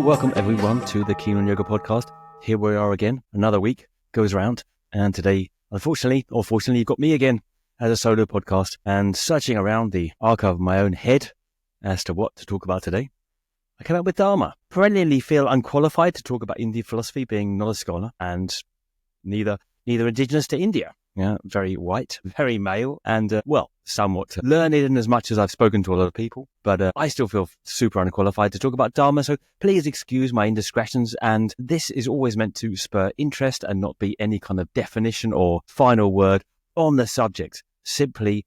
Welcome everyone to the Keen on Yoga podcast. Here we are again. Another week goes around, and today, unfortunately or fortunately, you've got me again as a solo podcast, and searching around the archive of my own head as to what to talk about today, I came up with Dharma. Perennially feel unqualified to talk about Indian philosophy, being not a scholar and neither indigenous to India. Yeah, very white, very male, and somewhat learned in as much as I've spoken to a lot of people. But I still feel super unqualified to talk about Dharma, so please excuse my indiscretions. And this is always meant to spur interest and not be any kind of definition or final word on the subject. Simply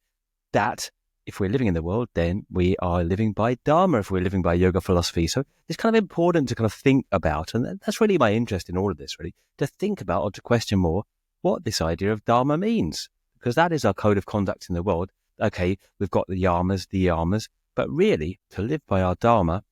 that if we're living in the world, then we are living by Dharma if we're living by yoga philosophy. So it's kind of important to kind of think about, and that's really my interest in all of this, really, to think about or to question more what this idea of Dharma means, because that is our code of conduct in the world. Okay, we've got the yamas, but really to live by our Dharma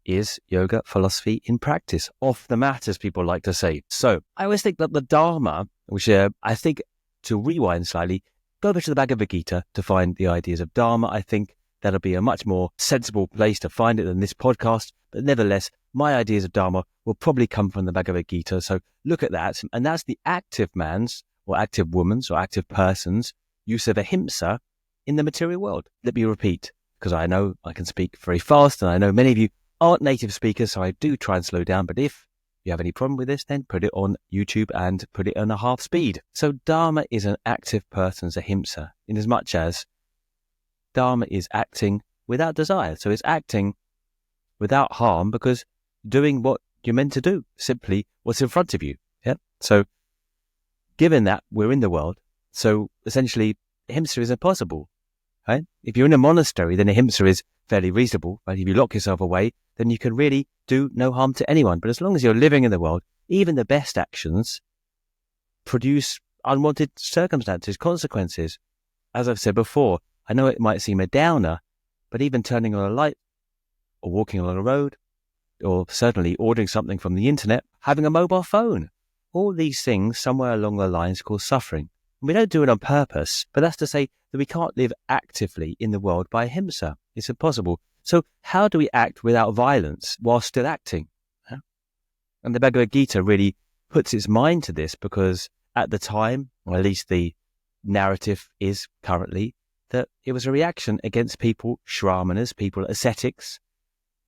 is yoga philosophy in practice, off the mat, as people like to say. So I always think that the Dharma, which I think, to rewind slightly, go over to the Bhagavad Gita to find the ideas of Dharma. I think that'll be a much more sensible place to find it than this podcast. But nevertheless, my ideas of Dharma will probably come from the Bhagavad Gita. So look at that. And that's the active man's or active woman's or active person's use of ahimsa in the material world. Let me repeat, because I know I can speak very fast and I know many of you aren't native speakers, so I do try and slow down. But if you have any problem with this, then put it on YouTube and put it on a half speed. So Dharma is an active person's ahimsa, in as much as Dharma is acting without desire. So it's acting without harm, because doing what you're meant to do, simply what's in front of you. Yeah. So given that we're in the world, so essentially ahimsa is impossible. Right? If you're in a monastery, then ahimsa is fairly reasonable. Right? If you lock yourself away, then you can really do no harm to anyone. But as long as you're living in the world, even the best actions produce unwanted circumstances, consequences. As I've said before, I know it might seem a downer, but even turning on a light or walking along a road, or certainly ordering something from the internet, having a mobile phone, all these things somewhere along the lines cause suffering. We don't do it on purpose, but that's to say that we can't live actively in the world by ahimsa. It's impossible. So how do we act without violence while still acting? Huh? And the Bhagavad Gita really puts its mind to this, because at the time, or at least the narrative is currently, that it was a reaction against people, shramanas, people, ascetics,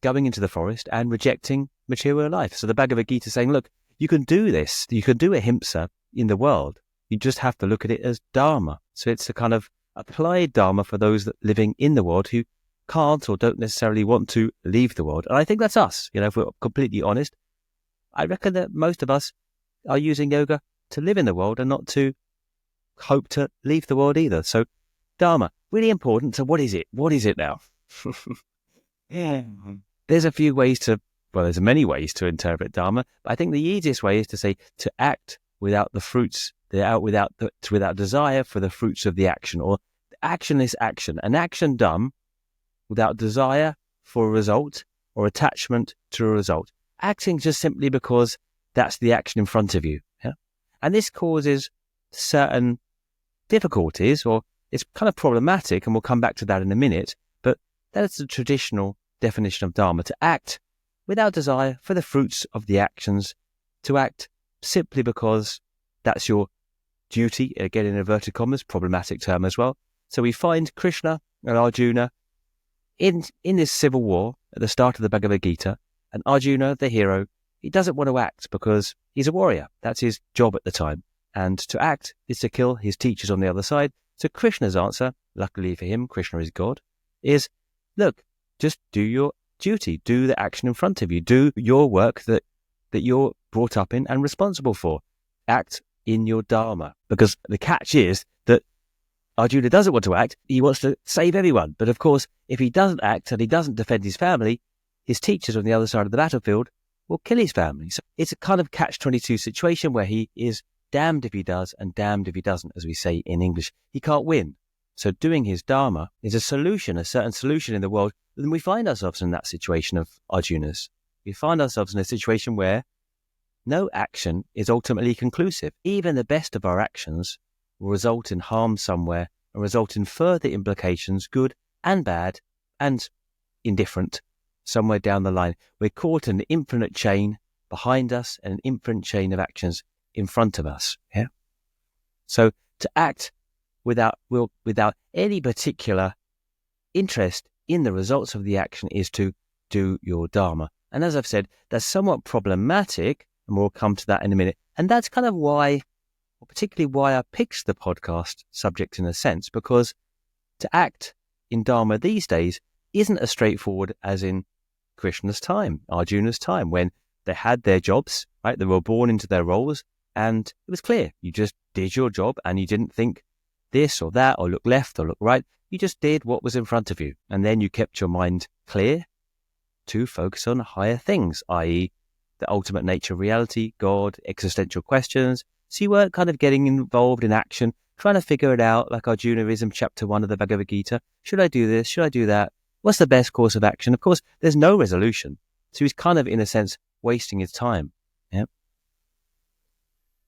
going into the forest and rejecting material life. So the Bhagavad Gita is saying, look, you can do this, you can do ahimsa in the world. You just have to look at it as Dharma. So it's a kind of applied Dharma for those that living in the world who can't or don't necessarily want to leave the world. And I think that's us. You know, if we're completely honest, I reckon that most of us are using yoga to live in the world and not to hope to leave the world either. So Dharma, really important. So what is it? What is it now? Yeah. There's a few ways there's many ways to interpret Dharma, but I think the easiest way is to say to act without the fruits, without desire for the fruits of the action, or action is action. An action done without desire for a result or attachment to a result. Acting just simply because that's the action in front of you. Yeah? And this causes certain difficulties, or it's kind of problematic, and we'll come back to that in a minute, but that's the traditional definition of Dharma, to act without desire for the fruits of the actions, to act simply because that's your duty, again in inverted commas, problematic term as well. So we find Krishna and Arjuna in this civil war at the start of the Bhagavad Gita, and Arjuna, the hero, he doesn't want to act because he's a warrior. That's his job at the time. And to act is to kill his teachers on the other side. So Krishna's answer, luckily for him, Krishna is God, is, look, just do your duty, do the action in front of you, do your work that you're brought up in and responsible for. Act in your Dharma. Because the catch is that Arjuna doesn't want to act, he wants to save everyone. But of course, if he doesn't act and he doesn't defend his family, his teachers on the other side of the battlefield will kill his family. So it's a kind of catch-22 situation where he is damned if he does and damned if he doesn't, as we say in English. He can't win. So doing his Dharma is a solution, a certain solution in the world. And we find ourselves in that situation of Arjuna's. We find ourselves in a situation where no action is ultimately conclusive. Even the best of our actions will result in harm somewhere and result in further implications, good and bad and indifferent, somewhere down the line. We're caught in an infinite chain behind us and an infinite chain of actions in front of us. Yeah. So to act without any particular interest in the results of the action is to do your Dharma. And as I've said, that's somewhat problematic, and we'll come to that in a minute. And that's kind of why, or particularly why I picked the podcast subject in a sense, because to act in Dharma these days isn't as straightforward as in Krishna's time, Arjuna's time, when they had their jobs, right? They were born into their roles, and it was clear. You just did your job, and you didn't think this or that, or look left or look right. You just did what was in front of you, and then you kept your mind clear to focus on higher things, i.e. the ultimate nature of reality, God, existential questions. So you weren't kind of getting involved in action, trying to figure it out like Arjunaism, chapter 1 of the Bhagavad Gita. Should I do this? Should I do that? What's the best course of action? Of course, there's no resolution. So he's kind of, in a sense, wasting his time. Yeah.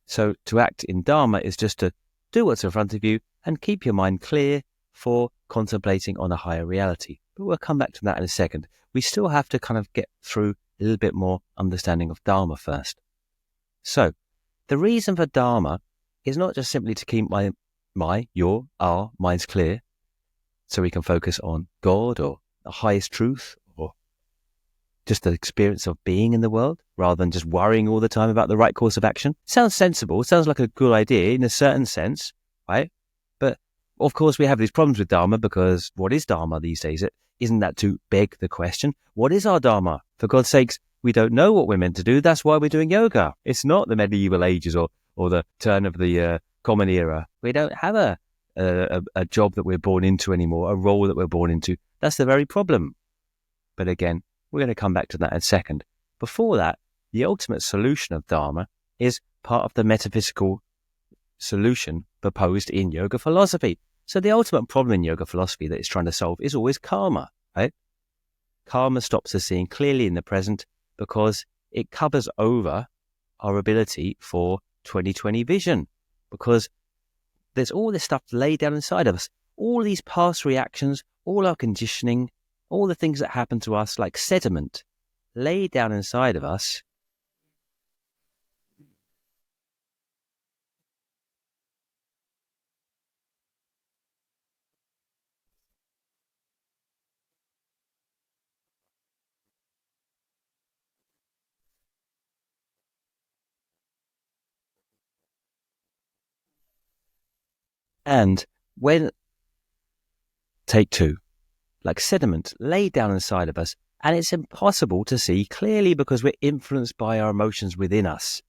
So to act in Dharma is just to do what's in front of you and keep your mind clear for contemplating on a higher reality. But we'll come back to that in a second. We still have to kind of get through a little bit more understanding of Dharma first. So the reason for Dharma is not just simply to keep our minds clear so we can focus on God or the highest truth or just the experience of being in the world rather than just worrying all the time about the right course of action. Sounds sensible. Sounds like a good idea in a certain sense, right? But of course we have these problems with Dharma because what is Dharma these days? Isn't that to beg the question? What is our Dharma? For God's sakes, we don't know what we're meant to do. That's why we're doing yoga. It's not the medieval ages or the turn of the common era. We don't have a job that we're born into anymore, a role that we're born into. That's the very problem. But again, we're going to come back to that in a second. Before that, the ultimate solution of Dharma is part of the metaphysical solution proposed in yoga philosophy. So the ultimate problem in yoga philosophy that it's trying to solve is always karma, right? Karma stops us seeing clearly in the present because it covers over our ability for 2020 vision, because there's all this stuff laid down inside of us, all these past reactions, all our conditioning, all the things that happen to us like sediment laid down inside of us. And when, take two, like sediment laid down inside of us, and it's impossible to see clearly because we're influenced by our emotions within us.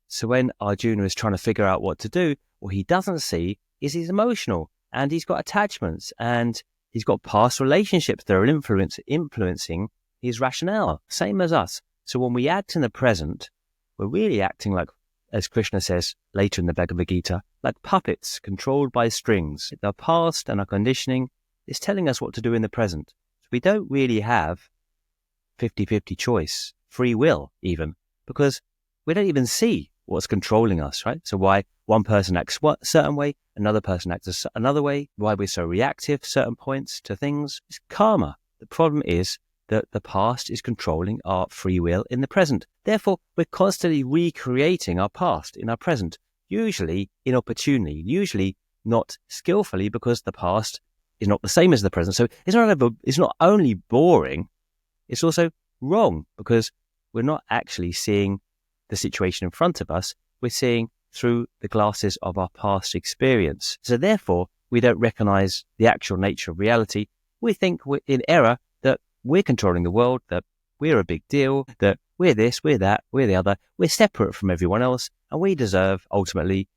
So when Arjuna is trying to figure out what to do, what he doesn't see is he's emotional and he's got attachments and he's got past relationships that are influencing his rationale, same as us. So when we act in the present, we're really acting like, as Krishna says later in the Bhagavad Gita, like puppets controlled by strings. The past and our conditioning is telling us what to do in the present. So we don't really have 50-50 choice, free will even, because we don't even see what's controlling us, right? So why one person acts a certain way, another person acts another way, why we're so reactive certain points to things, is karma. The problem is that the past is controlling our free will in the present. Therefore, we're constantly recreating our past in our present, usually inopportunely, usually not skillfully, because the past is not the same as the present. So it's not only boring, it's also wrong, because we're not actually seeing the situation in front of us. We're seeing through the glasses of our past experience. So therefore, we don't recognize the actual nature of reality. We think we're in error, that we're controlling the world, that we're a big deal, that we're this, we're that, we're the other. We're separate from everyone else, and we deserve ultimately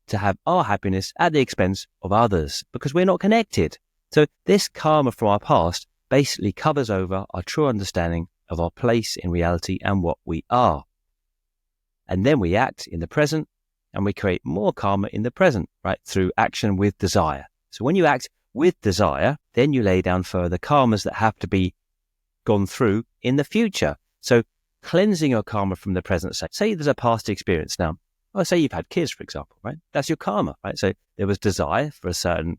to have our happiness at the expense of others because we're not connected. So this karma from our past basically covers over our true understanding of our place in reality and what we are. And then we act in the present and we create more karma in the present, right? Through action with desire. So when you act with desire, then you lay down further karmas that have to be gone through in the future. So cleansing your karma from the present. Say there's a past experience now. Well, say you've had kids, for example, right? That's your karma, right? So there was desire for a certain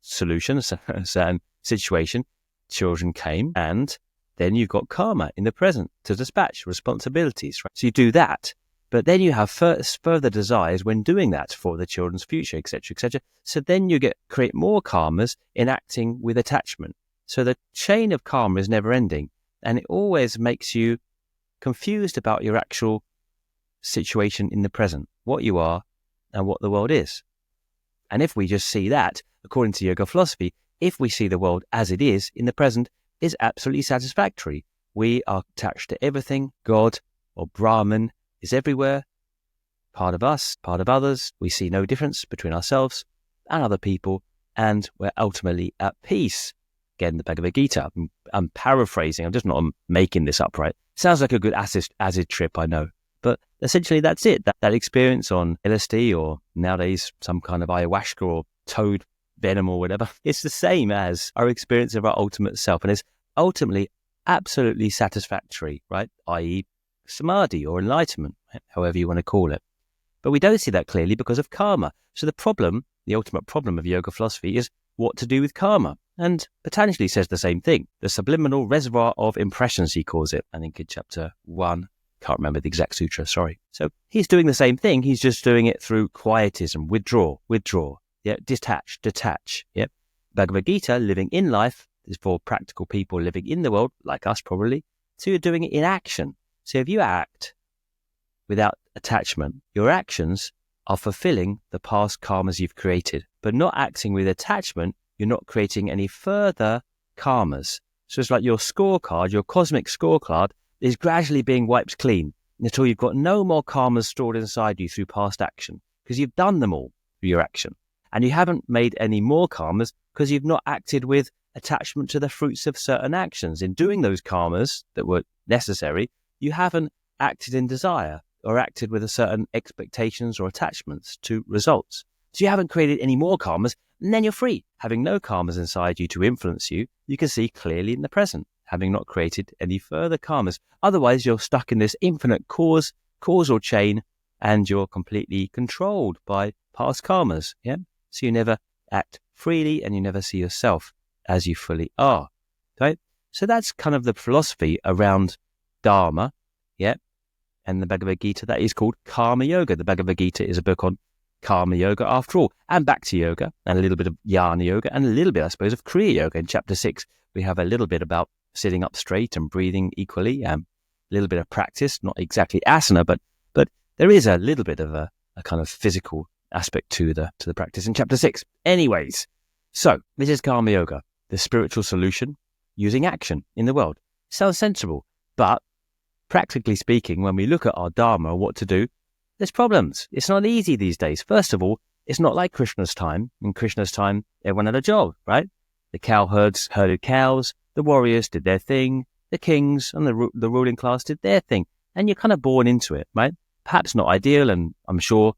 solution, a certain situation. Children came, and then you've got karma in the present to dispatch responsibilities, right? So you do that, but then you have further desires when doing that for the children's future, etc., etc. So then you create more karmas in acting with attachment. So the chain of karma is never ending, and it always makes you confused about your actual situation in the present, what you are and what the world is. And if we just see that, according to yoga philosophy, if we see the world as it is in the present, is absolutely satisfactory. We are attached to everything. God or Brahman is everywhere, part of us, part of others. We see no difference between ourselves and other people, and we're ultimately at peace. Again, the Bhagavad Gita. I'm paraphrasing. I'm just not making this up, right? Sounds like a good acid trip, I know. But essentially, that's it. That experience on LSD, or nowadays some kind of ayahuasca or toad venom or whatever, it's the same as our experience of our ultimate self. And it's ultimately absolutely satisfactory, right? I.e. samadhi or enlightenment, however you want to call it. But we don't see that clearly because of karma. So the ultimate problem of yoga philosophy is what to do with karma. And Patanjali says the same thing. The subliminal reservoir of impressions, he calls it, I think in chapter 1. Can't remember the exact sutra, sorry. So he's doing the same thing. He's just doing it through quietism, withdraw. Yeah, detach. Yep. Bhagavad Gita, living in life, is for practical people living in the world, like us probably. So you're doing it in action. So if you act without attachment, your actions are fulfilling the past karmas you've created. But not acting with attachment, you're not creating any further karmas. So it's like your scorecard, your cosmic scorecard, is gradually being wiped clean until you've got no more karmas stored inside you through past action, because you've done them all through your action. And you haven't made any more karmas because you've not acted with attachment to the fruits of certain actions. In doing those karmas that were necessary, you haven't acted in desire or acted with a certain expectations or attachments to results. So you haven't created any more karmas, and then you're free. Having no karmas inside you to influence you, you can see clearly in the present, having not created any further karmas. Otherwise, you're stuck in this infinite causal chain, and you're completely controlled by past karmas. Yeah. So you never act freely, and you never see yourself as you fully are. Right? So that's kind of the philosophy around Dharma. Yeah. And the Bhagavad Gita, that is called Karma Yoga. The Bhagavad Gita is a book on Karma Yoga after all, and Bhakti Yoga, and a little bit of Jnana Yoga, and a little bit, I suppose, of Kriya Yoga. In chapter 6, we have a little bit about sitting up straight and breathing equally, a little bit of practice, not exactly asana, but there is a little bit of a kind of physical aspect to the practice in chapter 6. Anyways, so this is Karma Yoga, the spiritual solution using action in the world. Sounds sensible, but practically speaking, when we look at our Dharma, what to do, there's problems. It's not easy these days. First of all, it's not like Krishna's time. In Krishna's time, everyone had a job, right? The cowherds herded cows, the warriors did their thing, the kings and the ruling class did their thing. And you're kind of born into it, right? Perhaps not ideal, and I'm sure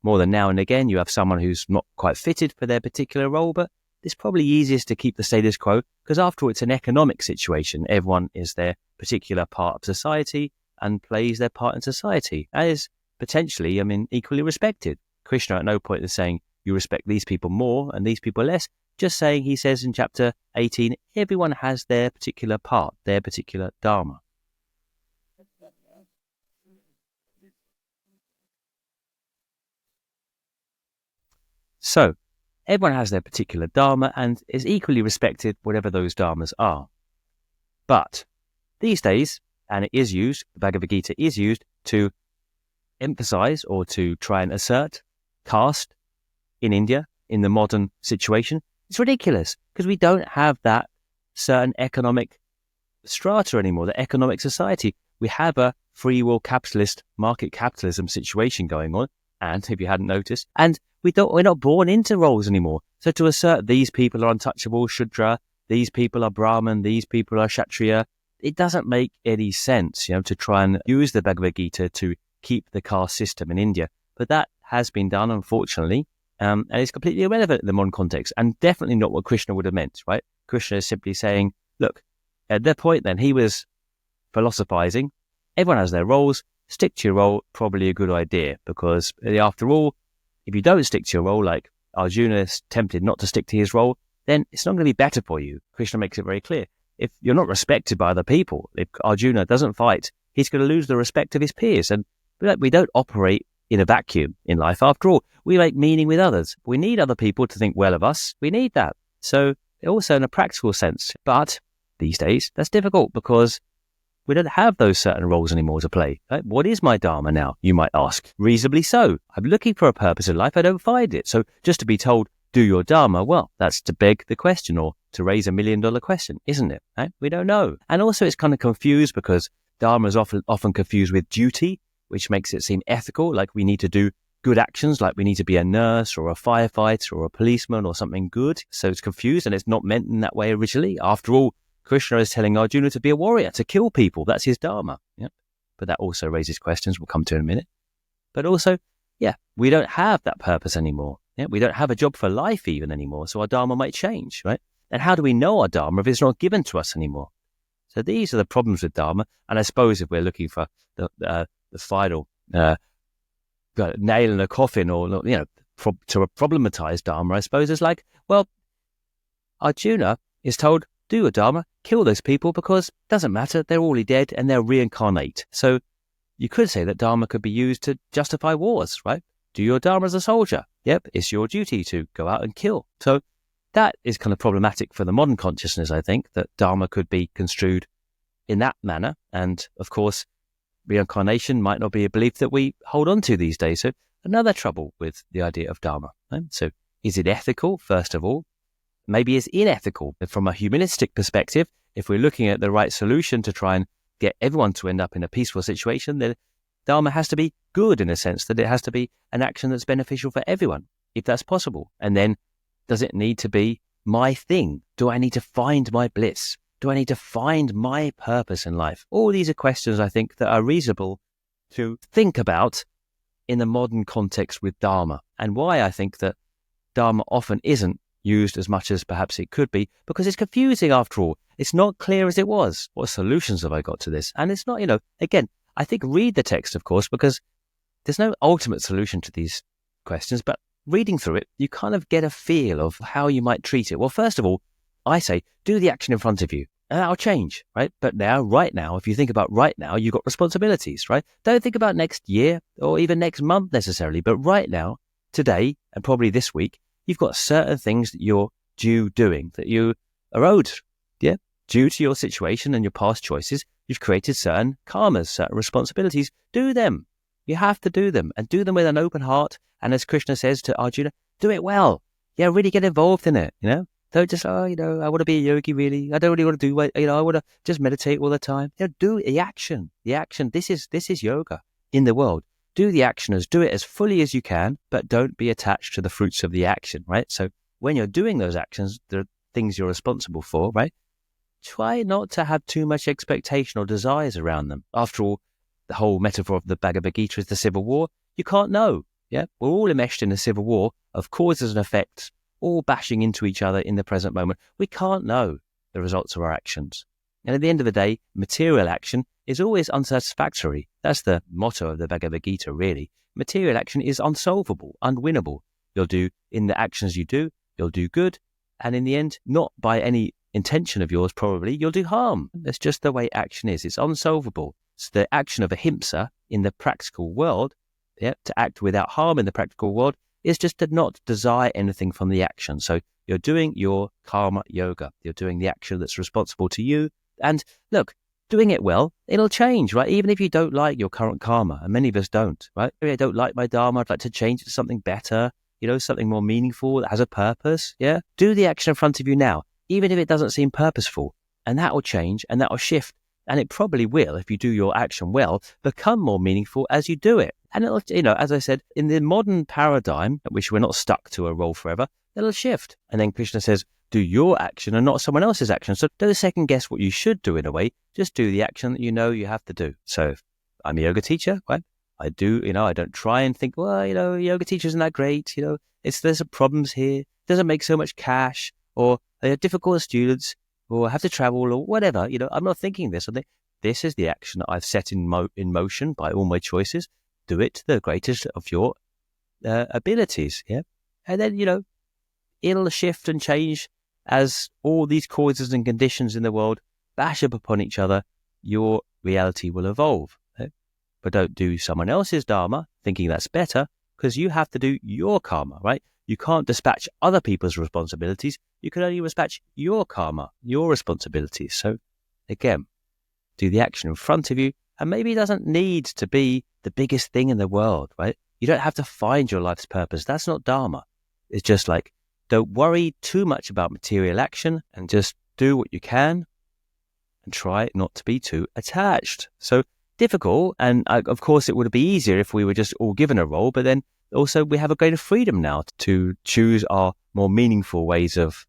more than now and again you have someone who's not quite fitted for their particular role, but it's probably easiest to keep the status quo because after all, it's an economic situation. Everyone is their particular part of society and plays their part in society. That is potentially, equally respected. Krishna at no point is saying you respect these people more and these people less. Just saying, he says in chapter 18, everyone has their particular part, their particular Dharma. So, everyone has their particular Dharma and is equally respected, whatever those Dharmas are. But these days, and it is used, the Bhagavad Gita is used to emphasize or to try and assert caste in India in the modern situation. It's ridiculous because we don't have that certain economic strata anymore, the economic society. We have a free will capitalist, market capitalism situation going on. And if you hadn't noticed, and we're not born into roles anymore. So to assert these people are untouchable, Shudra, these people are Brahman, these people are Kshatriya, it doesn't make any sense, to try and use the Bhagavad Gita to keep the caste system in India. But that has been done, unfortunately, and it's completely irrelevant in the modern context, and definitely not what Krishna would have meant, right? Krishna is simply saying, look, at that point then, he was philosophizing, everyone has their roles, stick to your role, probably a good idea, because after all, if you don't stick to your role, like Arjuna is tempted not to stick to his role, then it's not going to be better for you. Krishna makes it very clear. If you're not respected by other people, if Arjuna doesn't fight, he's going to lose the respect of his peers. And we don't operate in a vacuum in life. After all, we make meaning with others. We need other people to think well of us. We need that. So also in a practical sense. But these days, that's difficult because we don't have those certain roles anymore to play. Right? What is my Dharma now, you might ask? Reasonably so. I'm looking for a purpose in life. I don't find it. So just to be told, do your Dharma, well, that's to beg the question or to raise $1 million question, isn't it? Right? We don't know. And also it's kind of confused because Dharma is often confused with duty, which makes it seem ethical, like we need to do good actions, like we need to be a nurse or a firefighter or a policeman or something good. So it's confused and it's not meant in that way originally. After all, Krishna is telling Arjuna to be a warrior, to kill people. That's his Dharma. Yep. But that also raises questions we'll come to in a minute. But also, we don't have that purpose anymore. Yeah, we don't have a job for life even anymore. So our Dharma might change, right? And how do we know our Dharma if it's not given to us anymore? So these are the problems with Dharma. And I suppose if we're looking for the final nail in a coffin or, to problematize Dharma, I suppose it's like, well, Arjuna is told, do your Dharma, kill those people because it doesn't matter. They're already dead and they'll reincarnate. So you could say that Dharma could be used to justify wars, right? Do your Dharma as a soldier. Yep, it's your duty to go out and kill. So that is kind of problematic for the modern consciousness, I think, that Dharma could be construed in that manner. And of course, reincarnation might not be a belief that we hold on to these days. So another trouble with the idea of Dharma. Right? So is it ethical, first of all? Maybe it's unethical. From a humanistic perspective, if we're looking at the right solution to try and get everyone to end up in a peaceful situation, then Dharma has to be good in a sense that it has to be an action that's beneficial for everyone, if that's possible. And then does it need to be my thing? Do I need to find my bliss? Do I need to find my purpose in life? All these are questions, I think, that are reasonable to think about in the modern context with Dharma, and why I think that Dharma often isn't used as much as perhaps it could be, because it's confusing after all. It's not clear as it was. What solutions have I got to this? And it's not, again, I think read the text, of course, because there's no ultimate solution to these questions, but reading through it, you kind of get a feel of how you might treat it. Well, first of all, I say, do the action in front of you, and that'll change, right? But right now, if you think about right now, you've got responsibilities, right? Don't think about next year or even next month necessarily, but right now, today, and probably this week, you've got certain things that you're due doing, that you are owed, due to your situation and your past choices. You've created certain karmas, certain responsibilities. Do them. You have to do them, and do them with an open heart. And as Krishna says to Arjuna, do it well. Yeah, really get involved in it, Don't just, I want to be a yogi, really. I don't really want to do, I want to just meditate all the time. Do the action. The action. This is yoga in the world. Do the action, do it as fully as you can, but don't be attached to the fruits of the action, right? So when you're doing those actions, the things you're responsible for, right? Try not to have too much expectation or desires around them. After all, the whole metaphor of the Bhagavad Gita is the civil war. You can't know. Yeah, we're all enmeshed in a civil war of causes and effects, all bashing into each other in the present moment. We can't know the results of our actions. And at the end of the day, material action is always unsatisfactory. That's the motto of the Bhagavad Gita, really. Material action is unsolvable, unwinnable. You'll do, in the actions you do, you'll do good. And in the end, not by any intention of yours, probably, you'll do harm. That's just the way action is. It's unsolvable. So the action of ahimsa in the practical world, to act without harm in the practical world, is just to not desire anything from the action. So you're doing your karma yoga. You're doing the action that's responsible to you. And look, doing it well, it'll change, right? Even if you don't like your current karma, and many of us don't, right? Maybe I don't like my Dharma. I'd like to change it to something better, something more meaningful that has a purpose. Yeah. Do the action in front of you now, even if it doesn't seem purposeful, and that will change and that will shift. And it probably will, if you do your action well, become more meaningful as you do it. And it'll, as I said, in the modern paradigm, at which we're not stuck to a role forever, it'll shift. And then Krishna says, do your action and not someone else's action. So don't second guess what you should do in a way. Just do the action that you have to do. So if I'm a yoga teacher, right? I do, I don't try and think, well, yoga teacher isn't that great. There's some problems here. It doesn't make so much cash, or they are difficult students, or have to travel, or whatever. I'm not thinking this. I think this is the action that I've set in motion by all my choices. Do it to the greatest of your abilities. Yeah. And then, it'll shift and change as all these causes and conditions in the world bash up upon each other. Your reality will evolve. But don't do someone else's dharma thinking that's better, because you have to do your karma, right? You can't dispatch other people's responsibilities. You can only dispatch your karma, your responsibilities. So again, do the action in front of you, and maybe it doesn't need to be the biggest thing in the world, right? You don't have to find your life's purpose. That's not dharma. It's just like, don't worry too much about material action and just do what you can and try not to be too attached. So difficult, and of course it would be easier if we were just all given a role, but then also we have a greater freedom now to choose our more meaningful ways of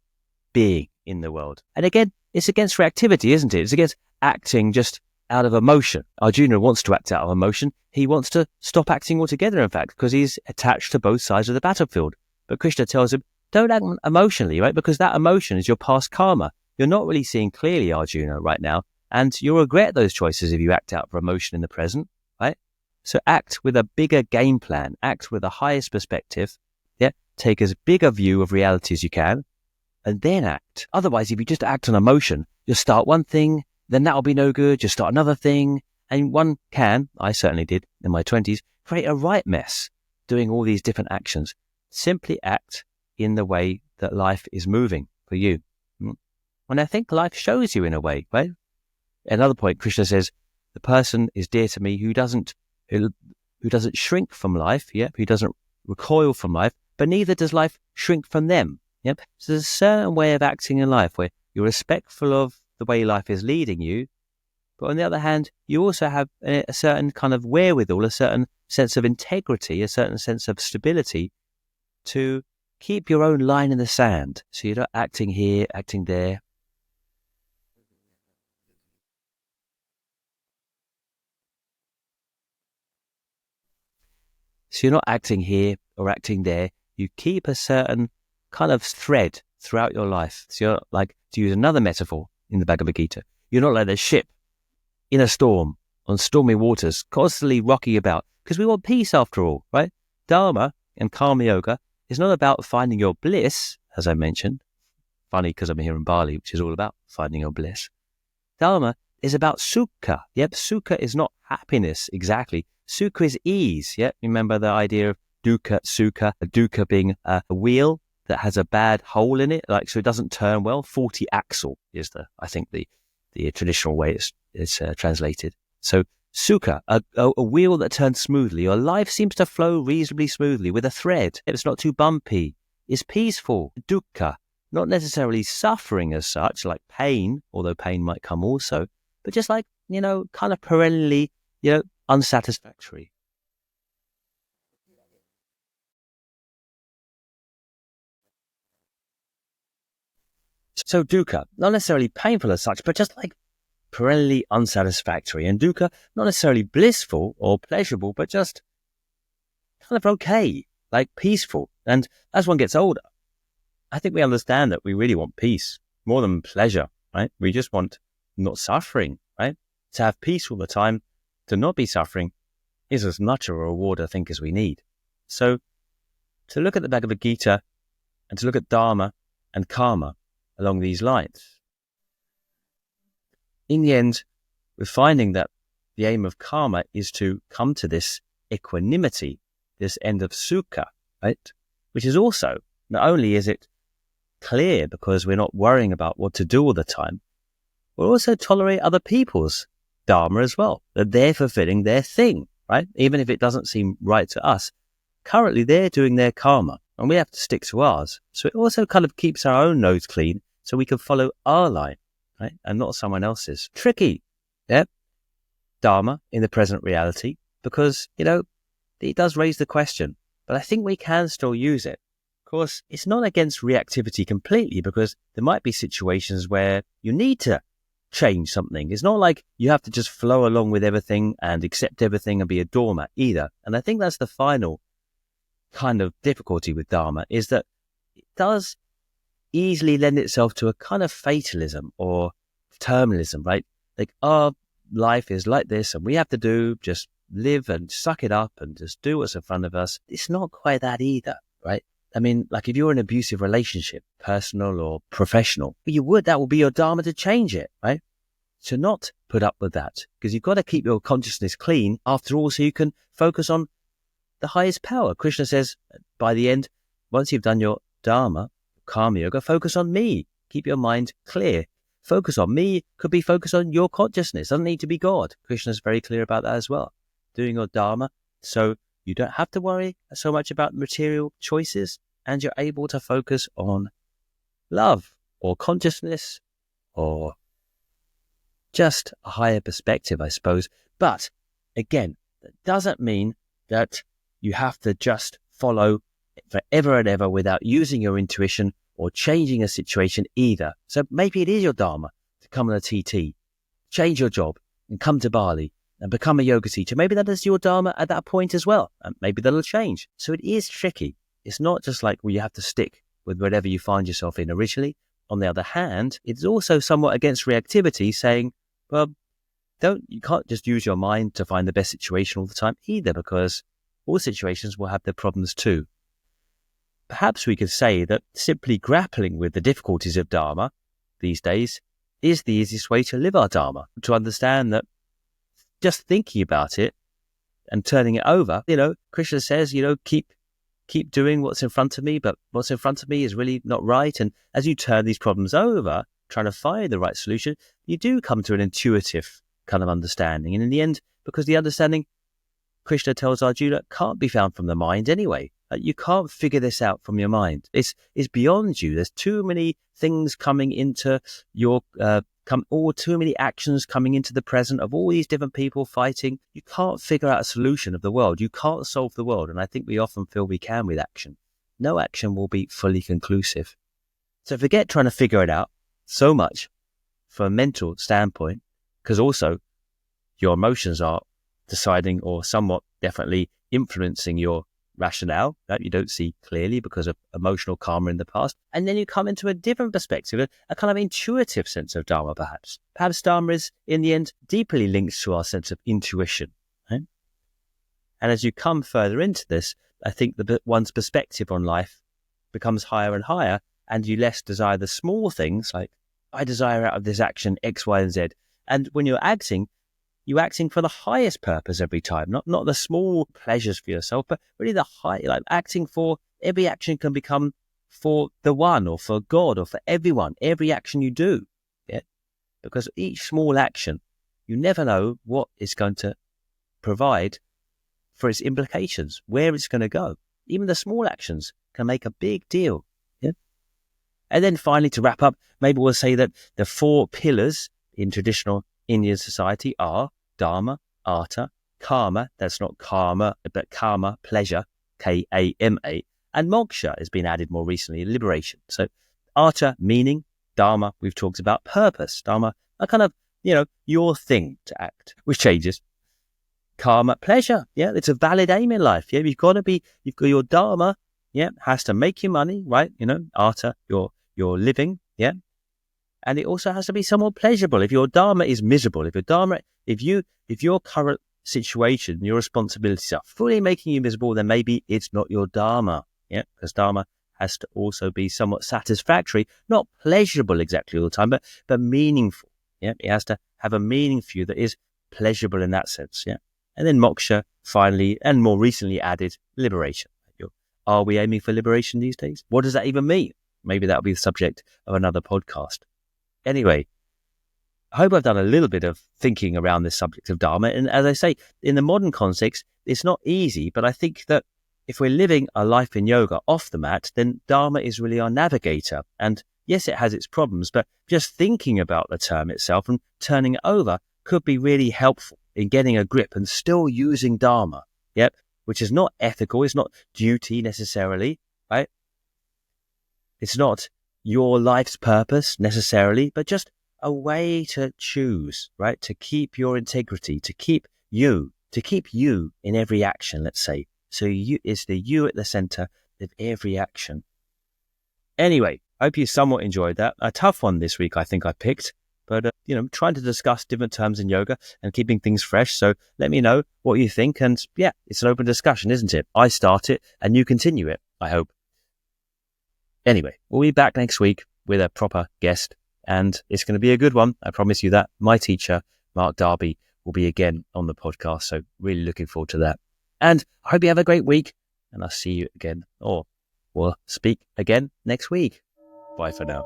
being in the world. And again, it's against reactivity, isn't it? It's against acting just out of emotion. Arjuna wants to act out of emotion. He wants to stop acting altogether, in fact, because he's attached to both sides of the battlefield. But Krishna tells him, don't act emotionally, right? Because that emotion is your past karma. You're not really seeing clearly, Arjuna, right now. And you'll regret those choices if you act out for emotion in the present, right? So act with a bigger game plan, act with the highest perspective, yeah? Take as big a view of reality as you can, and then act. Otherwise, if you just act on emotion, you'll start one thing, then that'll be no good, you'll start another thing, and one can, I certainly did in my 20s, create a right mess doing all these different actions. Simply act in the way that life is moving for you. And I think life shows you in a way, right? Another point, Krishna says, the person is dear to me who doesn't shrink from life, who doesn't recoil from life, but neither does life shrink from them. Yep. So there's a certain way of acting in life where you're respectful of the way life is leading you, but on the other hand, you also have a certain kind of wherewithal, a certain sense of integrity, a certain sense of stability to keep your own line in the sand. So you're not acting here, acting there. So you're not acting here or acting there. You keep a certain kind of thread throughout your life. So you're like, to use another metaphor in the Bhagavad Gita, you're not like a ship in a storm on stormy waters, constantly rocking about, because we want peace after all, right? Dharma and Karma Yoga is not about finding your bliss, as I mentioned. Funny because I'm here in Bali, which is all about finding your bliss. Dharma is about Sukha. Yep, Sukha is not happiness exactly. Sukha is ease. Yep, remember the idea of Duuka, Sukha, a Duuka being a wheel that has a bad hole in it, like so it doesn't turn well. 40 axle is I think the traditional way it's translated. So Sukha, a wheel that turns smoothly. Your life seems to flow reasonably smoothly with a thread. It's not too bumpy. It's peaceful. Duuka, not necessarily suffering as such, like pain, although pain might come also, but just like, kind of perennially, unsatisfactory. So Duuka, not necessarily painful as such, but just like perennially unsatisfactory. And Duuka, not necessarily blissful or pleasurable, but just kind of okay, like peaceful. And as one gets older, I think we understand that we really want peace more than pleasure, right? We just want not suffering, right? To have peace all the time, to not be suffering is as much of a reward, I think, as we need. So to look at the Bhagavad Gita and to look at Dharma and Karma along these lines, in the end, we're finding that the aim of karma is to come to this equanimity, this end of Sukha, right? Which is also, not only is it clear because we're not worrying about what to do all the time, we'll also tolerate other people's Dharma as well, that they're fulfilling their thing, right? Even if it doesn't seem right to us. Currently, they're doing their karma and we have to stick to ours. So it also kind of keeps our own nose clean so we can follow our line, right? And not someone else's. Tricky, yeah? Dharma in the present reality, because, it does raise the question, but I think we can still use it. Of course, it's not against reactivity completely, because there might be situations where you need to change something. It's not like you have to just flow along with everything and accept everything and be a doormat either. And I think that's the final kind of difficulty with Dharma, is that it does easily lend itself to a kind of fatalism or terminalism, right? Like, life is like this and we have to just live and suck it up and just do what's in front of us. It's not quite that either, right? I mean, like if you're in an abusive relationship, personal or professional, that will be your Dharma to change it, right? To not put up with that, because you've got to keep your consciousness clean after all, so you can focus on the highest power. Krishna says by the end, once you've done your Dharma, Karma Yoga, focus on me. Keep your mind clear. Focus on me could be focus on your consciousness. Doesn't need to be God. Krishna's very clear about that as well. Doing your Dharma so you don't have to worry so much about material choices, and you're able to focus on love or consciousness or just a higher perspective, I suppose. But again, that doesn't mean that you have to just follow forever and ever without using your intuition or changing a situation either. So maybe it is your Dharma to come on a TT, change your job and come to Bali and become a yoga teacher. Maybe that is your Dharma at that point as well. And maybe that'll change. So it is tricky. It's not just like, well, you have to stick with whatever you find yourself in originally. On the other hand, it's also somewhat against reactivity, saying, well, you can't just use your mind to find the best situation all the time either, because all situations will have their problems too. Perhaps we could say that simply grappling with the difficulties of Dharma these days is the easiest way to live our Dharma, to understand that just thinking about it and turning it over, Krishna says, keep doing what's in front of me, but what's in front of me is really not right. And as you turn these problems over, trying to find the right solution, you do come to an intuitive kind of understanding. And in the end, because the understanding, Krishna tells Arjuna, can't be found from the mind anyway. You can't figure this out from your mind. It's beyond you. There's too many things coming into your, too many actions coming into the present of all these different people fighting. You can't figure out a solution of the world. You can't solve the world. And I think we often feel we can with action. No action will be fully conclusive. So forget trying to figure it out so much from a mental standpoint, because also your emotions are deciding or somewhat definitely influencing your rationale that you don't see clearly because of emotional karma in the past. And then you come into a different perspective, a kind of intuitive sense of Dharma, perhaps. Perhaps Dharma is, in the end, deeply linked to our sense of intuition. Right? And as you come further into this, I think one's perspective on life becomes higher and higher, and you less desire the small things like, I desire out of this action X, Y, and Z. And when you're acting for the highest purpose every time, not the small pleasures for yourself, but really the high, like acting for every action can become for the one or for God or for everyone, every action you do. Yeah? Because each small action, you never know what it's going to provide for its implications, where it's going to go. Even the small actions can make a big deal. Yeah? And then finally, to wrap up, maybe we'll say that the 4 pillars in traditional Indian society are Dharma, Arta, Karma, that's not karma, but karma, pleasure, Kama, and Moksha has been added more recently, liberation. So Arta, meaning, Dharma, we've talked about, purpose, Dharma, a kind of, your thing to act, which changes. Karma, pleasure, yeah, it's a valid aim in life, yeah, you've got your Dharma, yeah, has to make you money, right, Arta, your living, yeah, and it also has to be somewhat pleasurable. If your Dharma is miserable, if your current situation, your responsibilities are fully making you miserable, then maybe it's not your Dharma. Yeah, because Dharma has to also be somewhat satisfactory, not pleasurable exactly all the time, but meaningful. Yeah, it has to have a meaning for you that is pleasurable in that sense. Yeah, and then Moksha finally, and more recently added, liberation. Are we aiming for liberation these days? What does that even mean? Maybe that'll be the subject of another podcast. Anyway, I hope I've done a little bit of thinking around this subject of Dharma. And as I say, in the modern context, it's not easy, but I think that if we're living a life in yoga off the mat, then Dharma is really our navigator. And yes, it has its problems, but just thinking about the term itself and turning it over could be really helpful in getting a grip and still using Dharma, yep, which is not ethical, it's not duty necessarily, right? It's not your life's purpose necessarily, but just a way to choose, right? To keep your integrity, to keep you in every action, let's say. So it's the you at the center of every action. Anyway, I hope you somewhat enjoyed that. A tough one this week, I think I picked. but trying to discuss different terms in yoga and keeping things fresh. So let me know what you think, and yeah, it's an open discussion, isn't it? I start it and you continue it, I hope. Anyway, we'll be back next week with a proper guest, and it's going to be a good one. I promise you that. My teacher, Mark Darby, will be again on the podcast, so really looking forward to that. And I hope you have a great week, and I'll see you again, or we'll speak again next week. Bye for now.